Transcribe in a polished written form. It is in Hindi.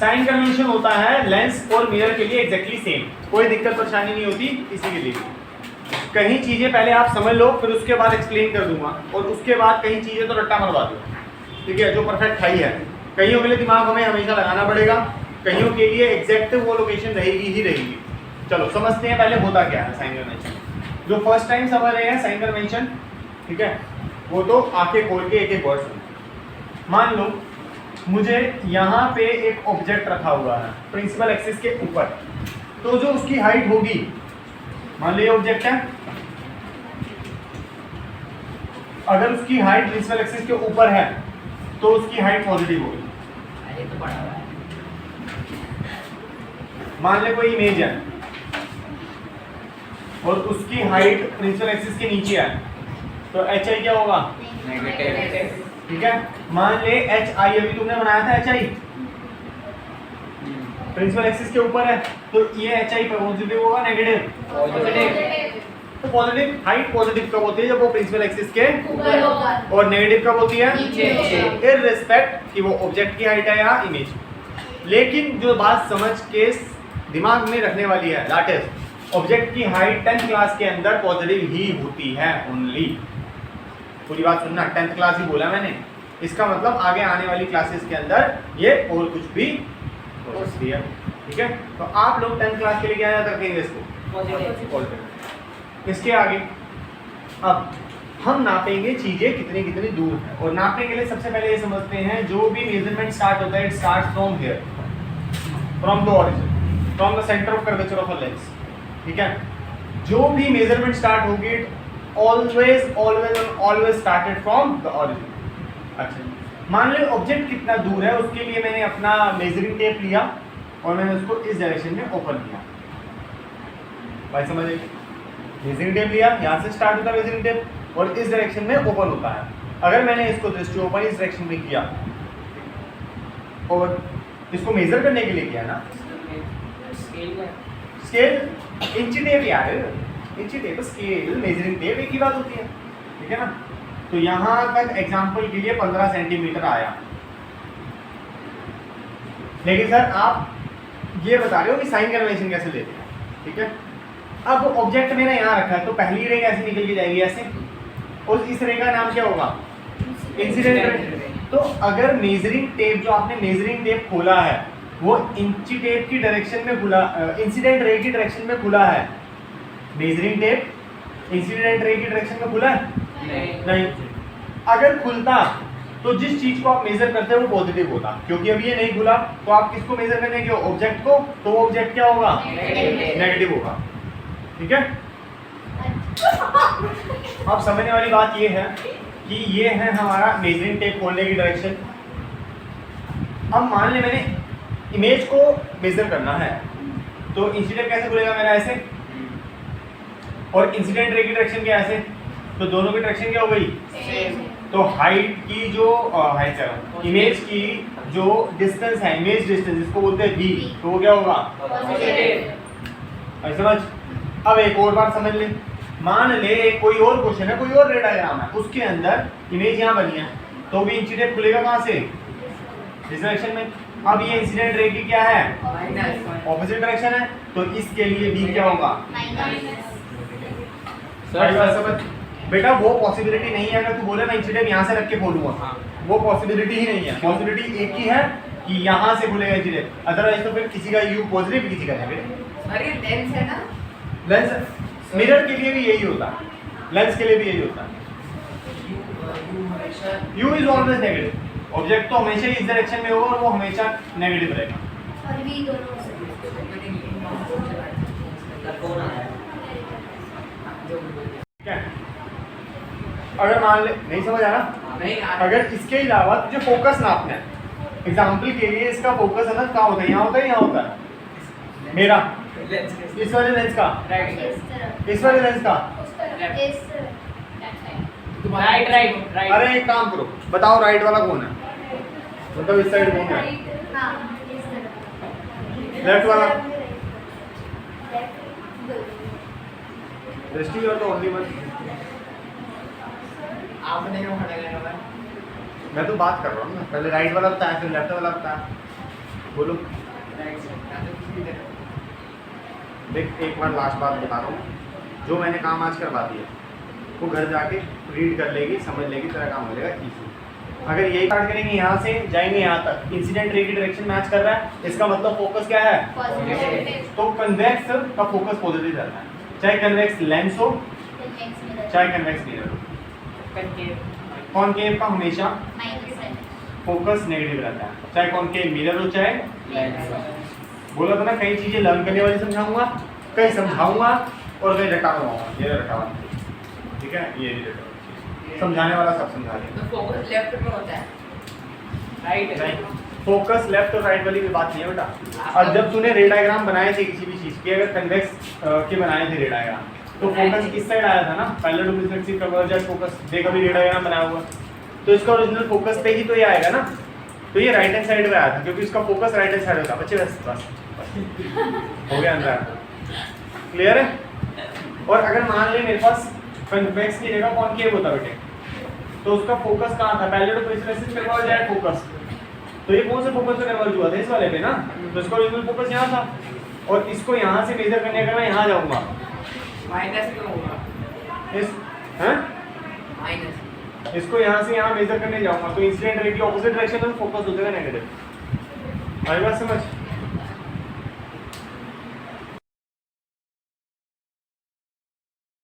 साइन कन्वेंशन होता है लेंस और मिरर के लिए एग्जैक्टली सेम, कोई दिक्कत परेशानी नहीं होती किसी के लिए। कहीं चीजें पहले आप समझ लो, फिर उसके बाद एक्सप्लेन कर दूंगा, और उसके बाद कहीं चीजें तो रट्टा मरवा दो, ठीक है, जो परफेक्ट है ही है। कईयों के लिए दिमाग हमें हमेशा लगाना पड़ेगा, कईयों के लिए एग्जैक्ट वो लोकेशन रहेगी ही रहेगी। चलो समझते हैं पहले होता क्या है साइन कन्वेंशन। जो फर्स्ट टाइम समझ रहे हैं साइन कन्वेंशन, ठीक है, वो तो आंखें खोल के एक एक वर्ड सुनो। मान लो मुझे यहाँ पे एक ऑब्जेक्ट रखा हुआ है प्रिंसिपल एक्सिस के ऊपर, तो जो उसकी हाइट होगी, मान लो ये ऑब्जेक्ट है, अगर उसकी हाइट प्रिंसिपल एक्सिस के ऊपर है तो उसकी हाइट पॉजिटिव होगी। मान ले कोई इमेज है और उसकी हाइट प्रिंसिपल एक्सिस के नीचे है, तो एच आई क्या होगा? नेगेटिव। ठीक है, मान ले एच आई अभी तुमने बनाया था, एच आई प्रिंसिपल एक्सिस के ऊपर है, तो ये एच आई पॉजिटिव होगा नेगेटिव? पॉजिटिव। तो पॉजिटिव हाइट पॉजिटिव कब होती है? जब वो प्रिंसिपल एक्सिस के ऊपर होगा, और नेगेटिव कब होती है? नीचे। इररिस्पेक्ट कि वो ऑब्जेक्ट की हाइट है या इमेज। लेकिन जो बात समझ के दिमाग में रखने वाली है, दैट इज ऑब्जेक्ट की हाइट 10th क्लास के अंदर पॉजिटिव ही होती है ओनली। पूरी बात सुनना, 10th क्लास ही बोला मैंने, इसका मतलब आगे आने वाली क्लासेस के अंदर ये और कुछ भी हो सकती है। ठीक है, तो आप लोग 10th क्लास के लिए क्या याद रखेंगे? इसको पॉजिटिव। इसके आगे अब हम नापेंगे चीजें कितनी कितनी दूर है, और नापने के लिए सबसे पहले ये समझते हैं जो भी मेजरमेंट स्टार्ट होता है, it starts from here, from the origin, from the centre of curvature of a lens. ठीक है, जो भी मेजरमेंट स्टार्ट होगी it always started from the origin. अच्छा, मान लो ऑब्जेक्ट कितना दूर है, उसके लिए मैंने अपना मेजरिंग टेप लिया और मैंने उसको इस डायरेक्शन में ओपन किया। भाई समझ आइए, मेजरिंग टेप लिया, यहाँ से स्टार्ट होता है मेजरिंग टेप और इस डायरेक्शन में ओपन होता है। अगर मैंने इसको दृष्टि ओपन इस डायरेक्शन में किया और इसको मेजर करने के लिए किया ना, स्केल इंची टेप यार, इंची टेप स्केल मेजरिंग टेप एक ही बात होती है। ठीक है ना, तो यहाँ तक एग्जांपल के लिए 15 सेंटीमीटर आया। लेकिन सर आप ये बता रहे हो कि साइन कन्वेंशन कैसे लेते हैं। ठीक है, अब ऑब्जेक्ट मैंने यहाँ रखा है, तो पहली रे कैसे निकल के जाएगी? ऐसे, और इस रे का नाम क्या होगा? Incident ray. तो अगर मेजरिंग टेप, जो आपने मेजरिंग टेप खोला है, वो इंची टेप की डायरेक्शन में खुला, इंसिडेंट रे की डायरेक्शन में खुला है, मेजरिंग टेप इंसिडेंट रे की डायरेक्शन में खुला है? नहीं। अगर खुलता तो जिस चीज को आप मेजर करते हैं वो पॉजिटिव होता, क्योंकि अब ये नहीं खुला तो आप किसको मेजर करने के? ऑब्जेक्ट को, तो वो ऑब्जेक्ट क्या होगा? नेगेटिव होगा। ठीक है, अब समझने वाली बात ये है कि ये है हमारा मेजरिंग टेप खोलने की डायरेक्शन। अब मान ले मैंने इमेज को मेजर करना है, तो इंसिडेंट कैसे खुलेगा मेरा? ऐसे, और इंसिडेंट रे की डायरेक्शन क्या? ऐसे, तो दोनों की डायरेक्शन क्या हो गई? सेम। तो हाइट की जो हाइट इमेज की जो डिस्टेंस है, इमेज डिस्टेंस जिसको बोलते हैं v, तो वो क्या होगा? पॉजिटिव। समझ। अब एक और बात समझ ले, मान ले कोई और क्वेश्चन है, कोई और रे डायग्राम है, उसके अंदर इमेज यहाँ बनी है, तो भी इंसिडेंट खुलेगा कहाँ से? इस डायरेक्शन में। अब ये इंसिडेंट रे की क्या है? ऑपोजिट डायरेक्शन है, तो इसके लिए v क्या होगा? समझ बेटा, वो पॉसिबिलिटी नहीं है अगर तू बोले मैं इंसिडेंट यहाँ से रख के खोलूंगा, वो पॉसिबिलिटी ही नहीं है। पॉसिबिलिटी एक ही है कि यहाँ से खुलेगा इंसिडेंट, अदरवाइज तो फिर किसी का यू पॉजिटिव किसी का नेगेटिव। अरे लेंस है ना, लेंस मिरर के लिए भी यही होता है, लेंस के लिए भी यही होता है। You is always negative, object तो हमेशा इस डायरेक्शन में होगा और वो हमेशा नेगेटिव रहेगा। और भी दोनों ठीक है, अगर मान ले नहीं समझ आ रहा, नहीं, अगर इसके अलावा तुझे फोकस नापना है, एग्जाम्पल के लिए इसका फोकस है ना, कहाँ होता है? यहाँ होता है, यहाँ होता है मेरा, इस वाले लेंस का, इस वाले लेंस का, राइट राइट राइट। अरे एक काम करो, बताओ राइट वाला कौन है? मतलब इस साइड कौन है? लेफ्ट वाला? दृष्टि और तो ओनली वन। आपने क्यों खड़ा किया? मैं तो बात कर रहा हूँ ना, पहले राइट वाला बताया फिर लेफ्ट वाला बताया। बोलो। राइट साइड देख एक बार लास्ट बात बता रहा हूँ, जो मैंने काम आज करवा दिया वो घर जाके रीड कर लेगी, समझ लेगी, तेरा काम हो जाएगा इजी। अगर यही स्टार्ट करेंगे यहाँ से जाएंगे यहाँ तक, इंसिडेंट रे की डायरेक्शन मैच कर रहा है, इसका मतलब फोकस क्या है? पॉजिटिव तो कन्वेक्स का फोकस पॉजिटिव रहता है, चाहे कन्वेक्स लेंस हो चाहे कन्वेक्स मिरर हो। कनकेव कॉनकेव का हमेशा फोकस नेगेटिव रहता है, चाहे कॉनकेव मिरर हो चाहे लेंस बोला था ना, कई चीजें लर्न करने वाली समझाऊंगा, कहीं समझाऊंगा और कहीं रटाऊंगा। ये रटावा, ठीक है, ये नहीं रटावा, समझाने वाला सब समझा देगा। तो फोकस लेफ्ट में होता है, राइट नहीं, फोकस लेफ्ट और राइट वाली भी बात नहीं है बेटा। और जब तूने रे डायग्राम बनाए थे किसी भी चीज के, अगर कन्वेक्स के बनाए थे रे डायग्राम, तो फोकस किस साइड आया था ना, parallel to reflexive convergent focus. देख अभी रे डायग्राम बनाया हुआ, तो इसका ओरिजिनल फोकस पे ही तो ये आएगा ना, तो ये राइट हैंड साइड पे आया था क्योंकि इसका फोकस राइट हैंड साइड होता है। बच्चे बस बस हो गया अंदर, क्लियर है? और अगर मान ले मेरे पास कन्वेक्स की जगह कॉनकेव होता बेटे, तो उसका फोकस कहाँ था? Parallel to reflexive convergent focus. तो ये कौन से फोकस पे कन्वर्ज हुआ था? इस वाले पे ना, तो इसका ओरिजिनल फोकस यहाँ था, और इसको यहाँ से मेजर करने अगर मैं यहाँ जाऊँगा, माइनस क्यों होगा? इस हैं माइनस इसको यहाँ से यहाँ मेजर करने जाऊँगा, तो इंसिडेंट रे की ऑपोजिट डायरेक्शन में फोकस हो जाएगा नेगेटिव। आई बात समझ?